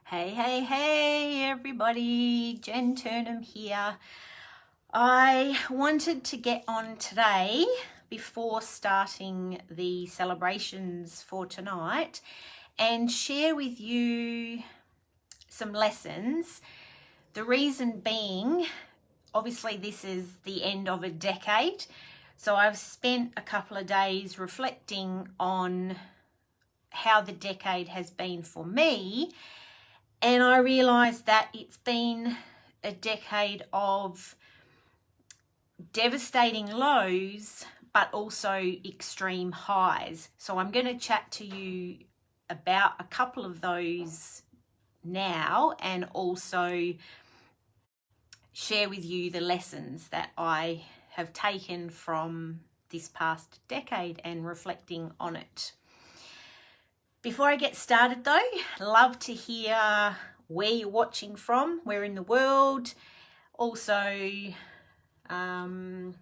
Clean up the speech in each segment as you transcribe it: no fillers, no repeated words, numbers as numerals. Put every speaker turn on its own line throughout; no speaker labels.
Hey everybody, Jen Turnham here. I wanted to get on today before starting the celebrations for tonight and share with you some lessons. The reason being, obviously this is the end of a decade, so I've spent a couple of days reflecting on how the decade has been for me. And I realised that it's been a decade of devastating lows, but also extreme highs. So I'm going to chat to you about a couple of those now and also share with you the lessons that I have taken from this past decade and reflecting on it. Before I get started though, love to hear where you're watching from, where in the world. Also, while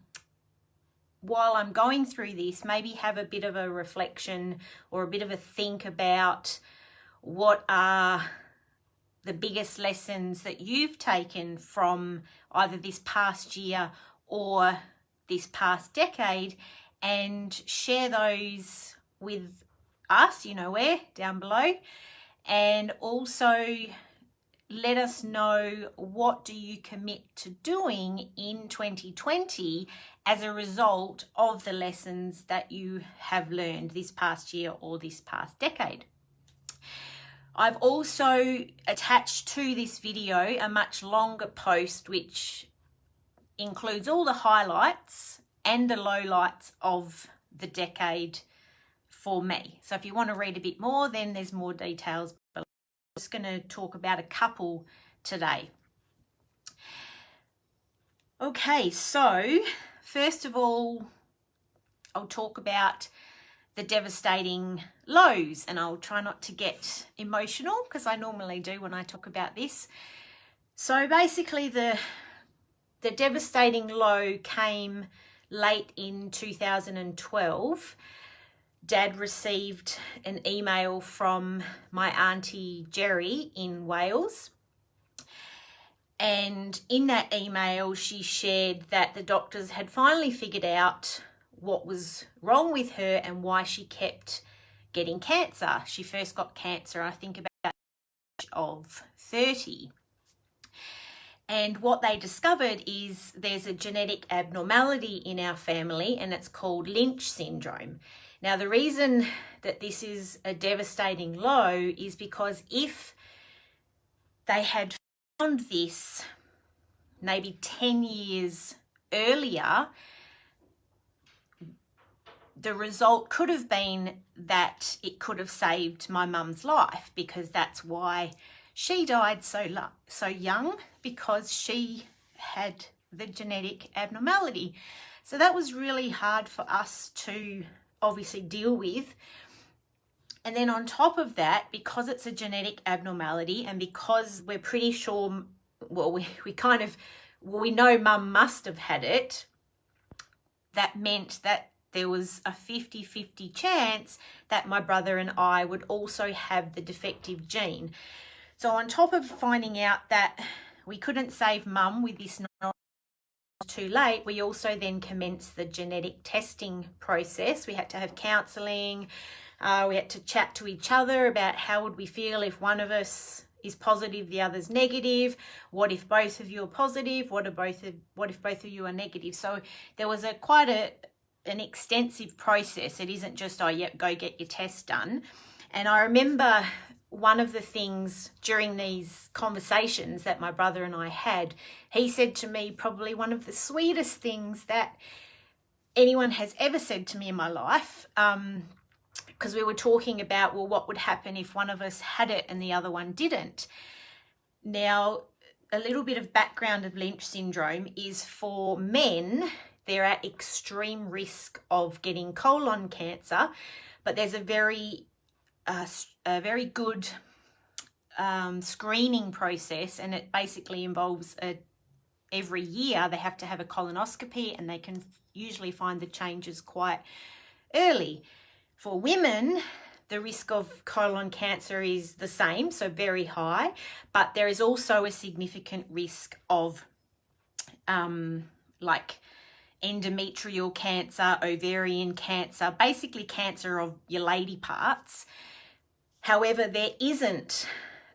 I'm going through this, maybe have a bit of a reflection or a bit of a think about what are the biggest lessons that you've taken from either this past year or this past decade, and share those with us, you know where, down below. And also let us know, what do you commit to doing in 2020 as a result of the lessons that you have learned this past year or this past decade. I've also attached to this video a much longer post which includes all the highlights and the lowlights of the decade for me. So if you want to read a bit more, then there's more details below. I'm just going to talk about a couple today. Okay, so first of all, I'll talk about the devastating lows, and I'll try not to get emotional because I normally do when I talk about this. So basically the devastating low came late in 2012. Dad received an email from my auntie Jerry in Wales, and in that email she shared that the doctors had finally figured out what was wrong with her and why she kept getting cancer. She first got cancer, I think, about the age of 30. And what they discovered is there's a genetic abnormality in our family, and it's called Lynch Syndrome. Now, the reason that this is a devastating low is because if they had found this maybe 10 years earlier, the result could have been that it could have saved my mum's life, because that's why she died so young, because she had the genetic abnormality. So that was really hard for us to obviously deal with. And then on top of that, because it's a genetic abnormality and because we're pretty sure, well, we know mum must have had it, that meant that there was a 50-50 chance that my brother and I would also have the defective gene. So on top of finding out that we couldn't save mum with this too late, we also then commenced the genetic testing process. We had to have counselling. We had to chat to each other about how would we feel if one of us is positive, the other's negative. What if both of you are positive? What if both of you are negative? So there was quite an extensive process. It isn't just, oh, yep, go get your test done. And I remember one of the things during these conversations that my brother and I had, he said to me probably one of the sweetest things that anyone has ever said to me in my life, because we were talking about, well, what would happen if one of us had it and the other one didn't. Now, a little bit of background of Lynch syndrome is for men, they're at extreme risk of getting colon cancer, but there's a very good screening process, and it basically involves every year they have to have a colonoscopy, and they can usually find the changes quite early. For women, the risk of colon cancer is the same, so very high, but there is also a significant risk of like endometrial cancer, ovarian cancer, basically cancer of your lady parts. However, there isn't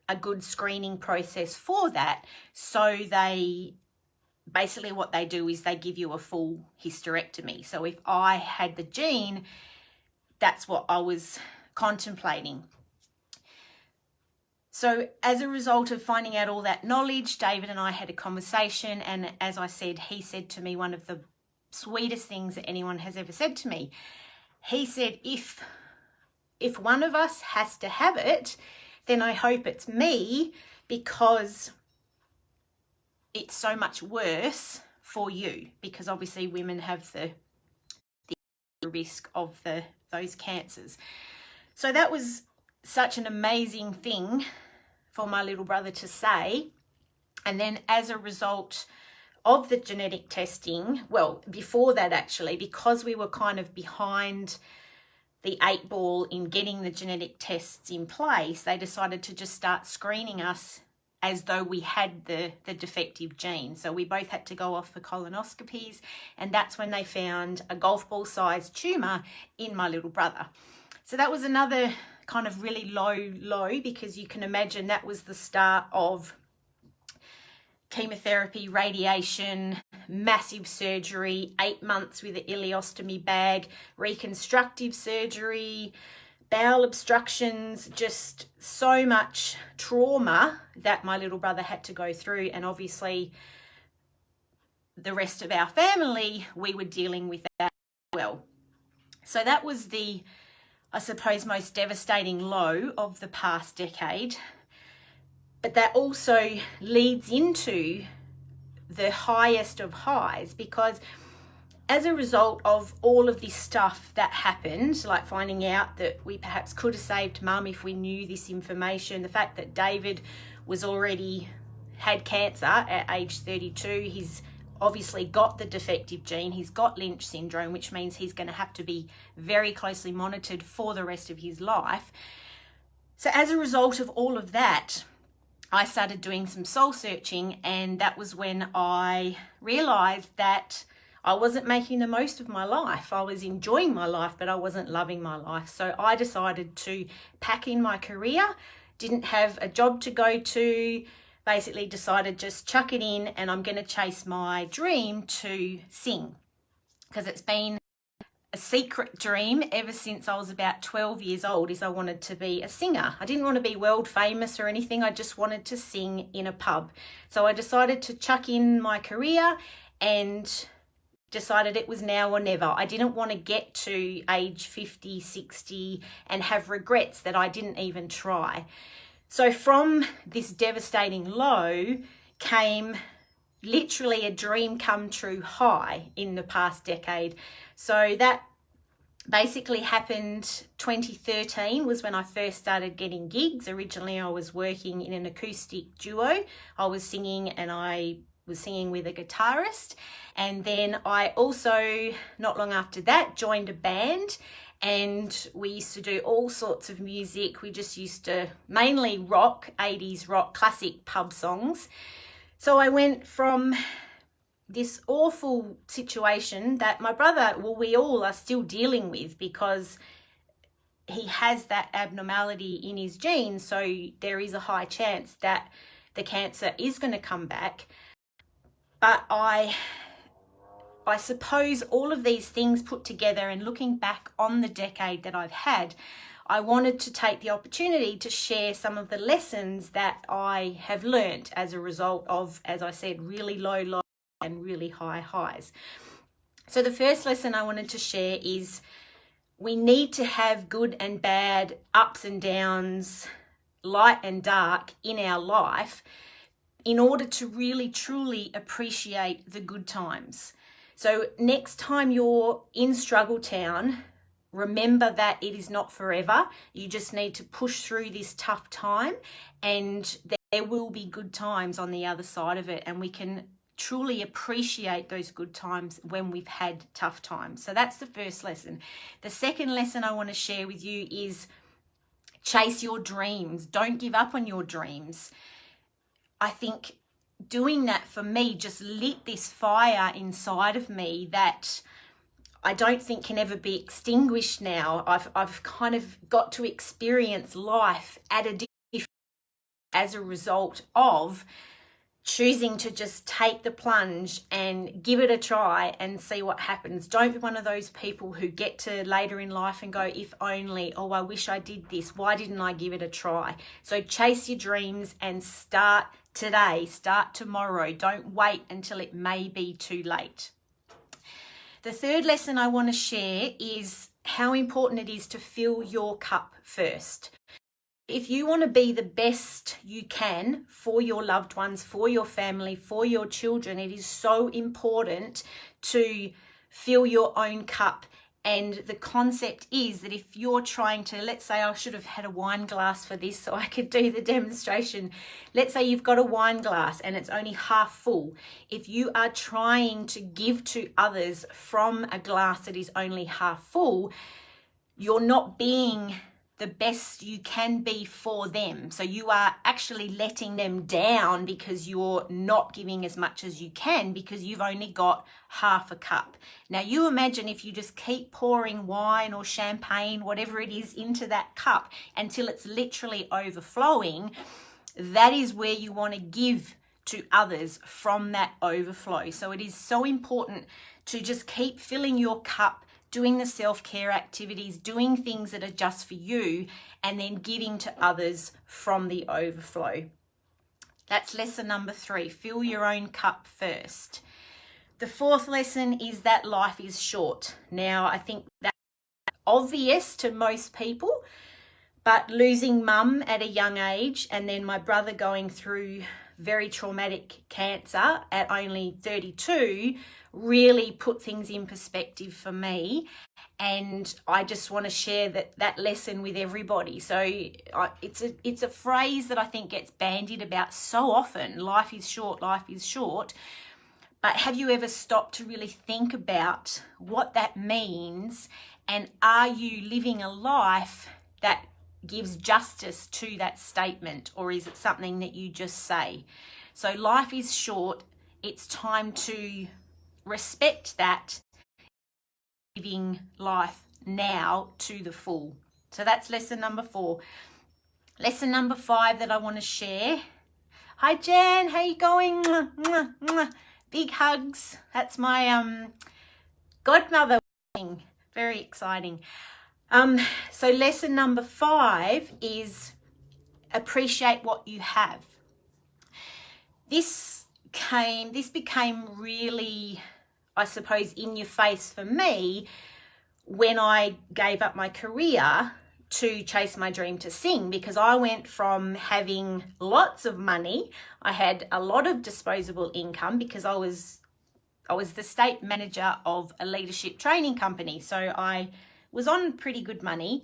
a good screening process for that, so they basically what they do is they give you a full hysterectomy. So if I had the gene, that's what I was contemplating. So as a result of finding out all that knowledge, David and I had a conversation, and as I said, he said to me one of the sweetest things that anyone has ever said to me. He said, if one of us has to have it, then I hope it's me, because it's so much worse for you, because obviously women have the risk of those cancers. So that was such an amazing thing for my little brother to say. And then as a result of the genetic testing, well, before that actually, because we were kind of behind the 8 ball in getting the genetic tests in place, they decided to just start screening us as though we had the defective gene. So we both had to go off for colonoscopies, and that's when they found a golf ball sized tumour in my little brother. So that was another kind of really low, because you can imagine that was the start of chemotherapy, radiation, massive surgery, 8 months with an ileostomy bag, reconstructive surgery, bowel obstructions, just so much trauma that my little brother had to go through. And obviously the rest of our family, we were dealing with that as well. So that was the, I suppose, most devastating low of the past decade. But that also leads into the highest of highs, because as a result of all of this stuff that happened, like finding out that we perhaps could have saved mum if we knew this information, the fact that David was already had cancer at age 32, he's obviously got the defective gene, he's got Lynch syndrome, which means he's going to have to be very closely monitored for the rest of his life. So as a result of all of that, I started doing some soul searching, and that was when I realized that I wasn't making the most of my life. I was enjoying my life, but I wasn't loving my life. So I decided to pack in my career, didn't have a job to go to, basically decided just chuck it in, and I'm going to chase my dream to sing, because it's been a secret dream ever since I was about 12 years old, is I wanted to be a singer. I didn't want to be world famous or anything. I just wanted to sing in a pub. So I decided to chuck in my career and decided it was now or never. I didn't want to get to age 50, 60 and have regrets that I didn't even try. So from this devastating low came literally a dream come true high in the past decade. So that basically happened 2013 was when I first started getting gigs. Originally I was working in an acoustic duo. I was singing, and I was singing with a guitarist. And then I also, not long after that, joined a band, and we used to do all sorts of music. We just used to mainly rock, 80s rock, classic pub songs. So I went from this awful situation that my brother, well, we all are still dealing with, because he has that abnormality in his genes. So there is a high chance that the cancer is going to come back. But I suppose all of these things put together, and looking back on the decade that I've had, I wanted to take the opportunity to share some of the lessons that I have learnt as a result of, as I said, really low lows and really high highs. So the first lesson I wanted to share is we need to have good and bad, ups and downs, light and dark in our life in order to really truly appreciate the good times. So next time you're in Struggle Town, remember that it is not forever. You just need to push through this tough time, and there will be good times on the other side of it, and we can truly appreciate those good times when we've had tough times. So that's the first lesson. The second lesson I want to share with you is Chase your dreams. Don't give up on your dreams. I think doing that for me just lit this fire inside of me that I don't think can ever be extinguished now. I've kind of got to experience life at a different as a result of choosing to just take the plunge and give it a try and see what happens. Don't be one of those people who get to later in life and go, if only, oh, I wish I did this. Why didn't I give it a try? So chase your dreams and start today, start tomorrow. Don't wait until it may be too late. The third lesson I want to share is how important it is to fill your cup first. If you want to be the best you can for your loved ones, for your family, for your children, it is so important to fill your own cup. And the concept is that if you're trying to, let's say I should have had a wine glass for this so I could do the demonstration. Let's say you've got a wine glass and it's only half full. If you are trying to give to others from a glass that is only half full, you're not being the best you can be for them. So you are actually letting them down because you're not giving as much as you can because you've only got half a cup. Now you imagine if you just keep pouring wine or champagne, whatever it is, into that cup until it's literally overflowing, that is where you want to give to others from that overflow. So it is so important to just keep filling your cup, doing the self-care activities, doing things that are just for you, and then giving to others from the overflow. That's lesson number 3, fill your own cup first. The fourth lesson is that life is short. Now, I think that's obvious to most people, but losing mum at a young age and then my brother going through very traumatic cancer at only 32 really put things in perspective for me, and I just want to share that lesson with everybody. So it's a phrase that I think gets bandied about so often. Life is short, life is short. But have you ever stopped to really think about what that means, and are you living a life that gives justice to that statement, or is it something that you just say? So life is short. It's time to respect that, living life now to the full. So that's lesson number 4. Lesson number 5 that I want to share. Hi Jan, how you going? Mwah, mwah, mwah. Big hugs. That's my godmother. Very exciting. So lesson number 5 is appreciate what you have. This became really, I suppose, in your face for me when I gave up my career to chase my dream to sing, because I went from having lots of money. I had a lot of disposable income because I was the state manager of a leadership training company. So I was on pretty good money.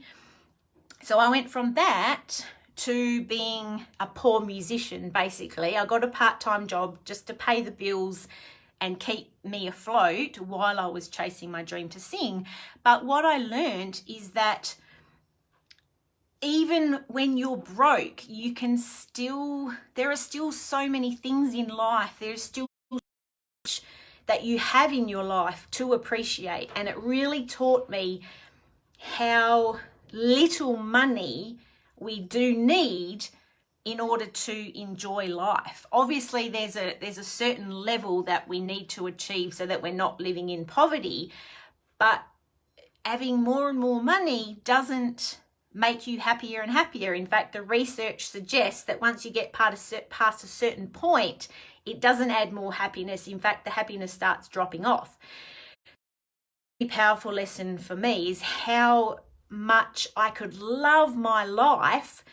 So I went from that to being a poor musician, basically. I got a part-time job just to pay the bills and keep me afloat while I was chasing my dream to sing. But what I learned is that even when you're broke, there are still so many things in life. There's still much that you have in your life to appreciate. And it really taught me how little money we do need in order to enjoy life. Obviously, there's a certain level that we need to achieve so that we're not living in poverty, but having more and more money doesn't make you happier and happier. In fact, the research suggests that once you get past a certain point, it doesn't add more happiness. In fact, the happiness starts dropping off. A powerful lesson for me is how much I could love my life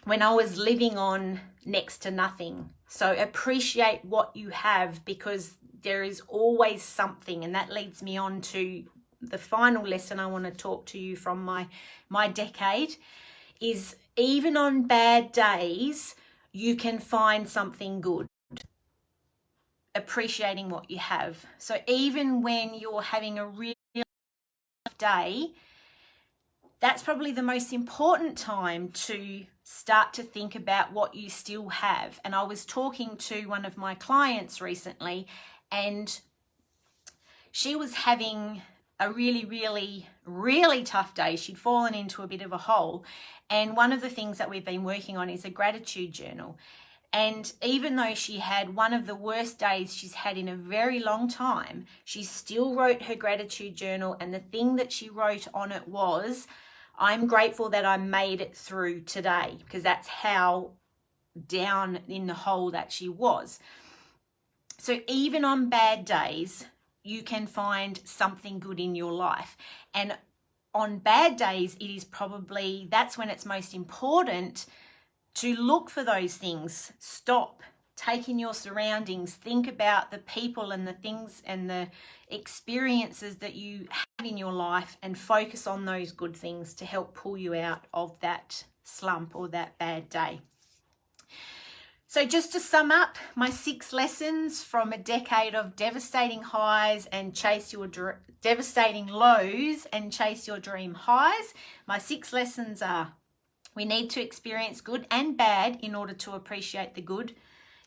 when I was living on next to nothing. So appreciate what you have, because there is always something. And that leads me on to the final lesson I want to talk to you from my decade is, even on bad days, you can find something good. Appreciating what you have. So even when you're having a really tough day, that's probably the most important time to start to think about what you still have. And I was talking to one of my clients recently, and she was having a really tough day. She'd fallen into a bit of a hole. And one of the things that we've been working on is a gratitude journal. And even though she had one of the worst days she's had in a very long time, she still wrote her gratitude journal. And the thing that she wrote on it was, I'm grateful that I made it through today, because that's how down in the hole that she was. So even on bad days, you can find something good in your life. And on bad days, it is probably, that's when it's most important to look for those things. Stop, take in your surroundings, think about the people and the things and the experiences that you have in your life, and focus on those good things to help pull you out of that slump or that bad day. So just to sum up, my 6 lessons from a decade of devastating highs and devastating lows and chase your dream highs. My 6 lessons are: we need to experience good and bad in order to appreciate the good.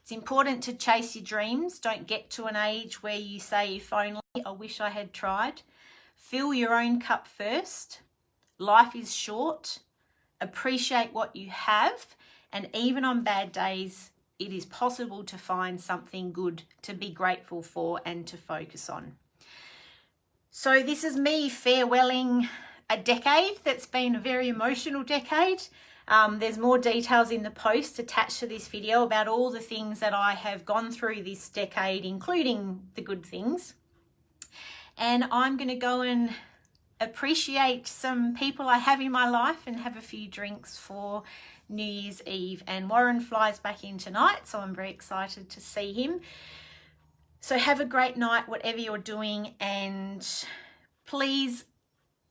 It's important to chase your dreams. Don't get to an age where you say, if only, I wish I had tried. Fill your own cup first. Life is short. Appreciate what you have. And even on bad days, it is possible to find something good to be grateful for and to focus on. So this is me farewelling a decade that's been a very emotional decade. There's more details in the post attached to this video about all the things that I have gone through this decade, including the good things. And I'm going to go and appreciate some people I have in my life and have a few drinks for New Year's Eve. And Warren flies back in tonight, so I'm very excited to see him. So have a great night, whatever you're doing, and please,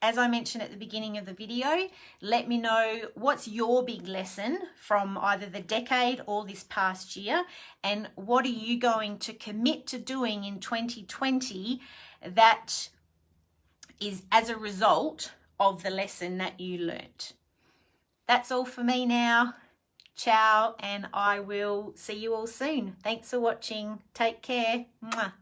as I mentioned at the beginning of the video, let me know what's your big lesson from either the decade or this past year, and what are you going to commit to doing in 2020 that is as a result of the lesson that you learnt. That's all for me now. Ciao, and I will see you all soon. Thanks for watching. Take care. Mwah.